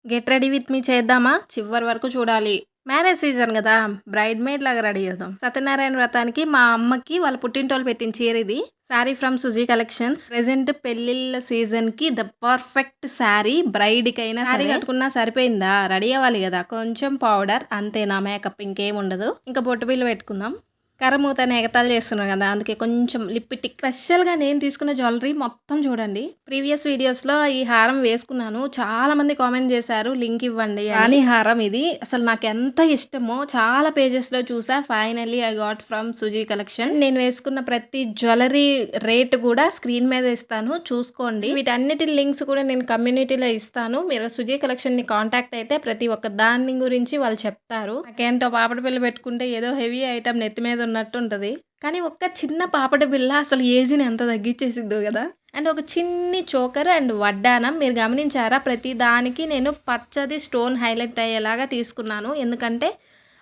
Get ready with me చేద్దామా? చివరి వరకు చూడాలి. మ్యారేజ్ సీజన్ గదా! బ్రైడ్ మేడ్ లాగా రెడీ అవుదాం. సత్యనారాయణ వ్రతానికి మా అమ్మకి వాళ్ళ పుట్టింటోళ్ళు పెట్టిన చీర ఇది. Sari from Suji collections. Present పెళ్ళిళ్ళ సీజన్‌కి ద పర్ఫెక్ట్ శారీ. బ్రైడ్‌కైనా శారీ కట్టుకున్నా సరిపోయిందా? రెడీ అవ్వాలి గదా! కొంచెం పౌడర్ అంతే నా మేకప్ ఇంకేముండదు. ఇంకా బొట్టు బిళ్ళ పెట్టుకుందాం. కర్రమూతని ఎగతాళి చేస్తున్నారు కదా! అందుకే కొంచెం లిప్‌టిక్. స్పెషల్‌గా నేను తీసుకున్న జ్యువెలరీ మొత్తం చూడండి. ప్రీవియస్ వీడియోస్‌లో ఈ హారం వేసుకున్నాను. చాలామంది కామెంట్ చేశారు లింక్ ఇవ్వండి అని. రాణి హారం ఇది. అసలు నాకెంత ఇష్టమో చాలా పేజెస్‌లో చూసా. Finally I got from Suji collection. నేను వేసుకున్న ప్రతి జ్యువెలరీ రేట్ కూడా స్క్రీన్ మీద ఇస్తాను చూసుకోండి. వీటన్నిటి లింక్స్ కూడా నేను కమ్యూనిటీలో ఇస్తాను. మీరు సుజీ కలెక్షన్‌ని కాంటాక్ట్ అయితే ప్రతి ఒక్క దాని గురించి వాళ్ళు చెప్తారు. నాకేంటో పాపడి బిళ్ళ పెట్టుకుంటే ఏదో హెవీ ఐటెమ్ నెత్తి మీద ఉన్నట్టు ఉంటది. కానీ ఒక్క చిన్న పాపడి బిళ్ళ అసలు ఏజ్‌ని ఎంత తగ్గిచ్చేసిద్దో గదా! అండ్ ఒక చిన్ని చోకర్ అండ్ వడ్డానం మీరు గమనించారా? ప్రతి దానికి నేను పచ్చది స్టోన్ హైలైట్ అయ్యేలాగా తీసుకున్నాను. ఎందుకంటే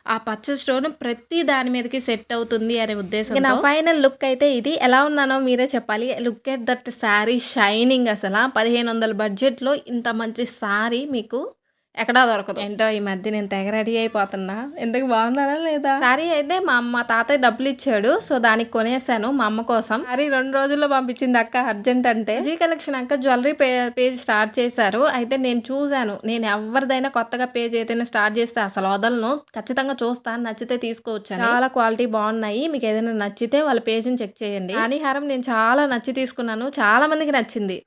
ఆ పచ్చ స్టోన్ ప్రతి దాని మీదకి సెట్ అవుతుంది అనే ఉద్దేశంతో. నా ఫైనల్ లుక్ అయితే ఇది. ఎలా ఉన్నానో మీరే చెప్పాలి. Look at that sari shining అసల. 1500 బడ్జెట్‌లో ఇంత మంచి శారీ మీకు ఎక్కడా దొరకదు. ఏంటో ఈ మధ్య నేను తెగ రెడీ అయిపోతున్నా. ఇంతకు బాగున్నానా లేదా? శారీ అయితే మా తాతయ్య డబ్బులిచ్చాడు. సో, దానికి కొనేసాను మా అమ్మ కోసం. శారీ 2 రోజుల్లో పంపించింది అక్క అర్జెంట్ అంటే. జీ కలెక్షన్ అక్క జ్యువెలరీ పేజ్ స్టార్ట్ చేశారు. అయితే నేను చూసాను. నేను ఎవరిదైనా కొత్తగా పేజ్ ఏదైనా స్టార్ట్ చేస్తే అసలు వదలను. ఖచ్చితంగా చూస్తాను. నచ్చితే తీసుకోవచ్చని. చాలా క్వాలిటీ బాగున్నాయి. మీకు ఏదైనా నచ్చితే వాళ్ళ పేజ్‌ని చెక్ చేయండి. రాణి హారం నేను చాలా నచ్చి తీసుకున్నాను. చాలా మందికి నచ్చింది.